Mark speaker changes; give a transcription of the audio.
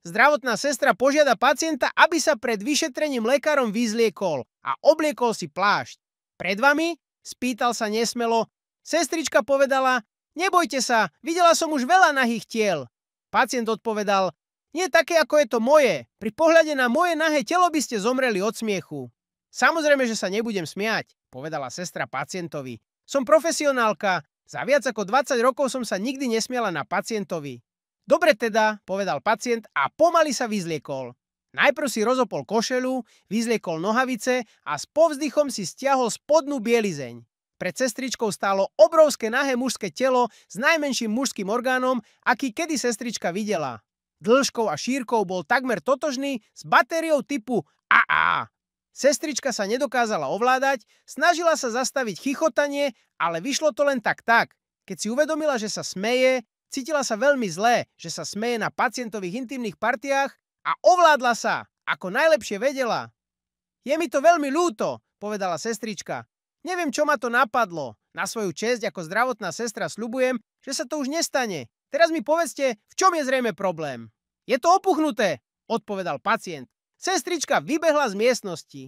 Speaker 1: Zdravotná sestra požiada pacienta, aby sa pred vyšetrením lekárom vyzliekol a obliekol si plášť. Pred vami? Spýtal sa nesmelo. Sestrička povedala, nebojte sa, videla som už veľa nahých tiel. Pacient odpovedal, nie také ako je to moje. Pri pohľade na moje nahé telo by ste zomreli od smiechu. Samozrejme, že sa nebudem smiať, povedala sestra pacientovi. Som profesionálka. Za viac ako 20 rokov som sa nikdy nesmiala na pacientovi. Dobre teda, povedal pacient a pomaly sa vyzliekol. Najprv si rozopol košeľu, vyzliekol nohavice a s povzdychom si stiahol spodnú bielizeň. Pred sestričkou stálo obrovské nahé mužské telo s najmenším mužským orgánom, aký kedy sestrička videla. Dĺžkou a šírkou bol takmer totožný s batériou typu AA. Sestrička sa nedokázala ovládať, snažila sa zastaviť chichotanie, ale vyšlo to len tak. Keď si uvedomila, že sa smeje, cítila sa veľmi zlé, že sa smeje na pacientových intimných partiách a ovládla sa, ako najlepšie vedela. Je mi to veľmi ľúto, povedala sestrička. Neviem, čo ma to napadlo. Na svoju česť ako zdravotná sestra sľubujem, že sa to už nestane. Teraz mi povedzte, v čom je zrejme problém. Je to opuchnuté, odpovedal pacient. Sestrička vybehla z miestnosti.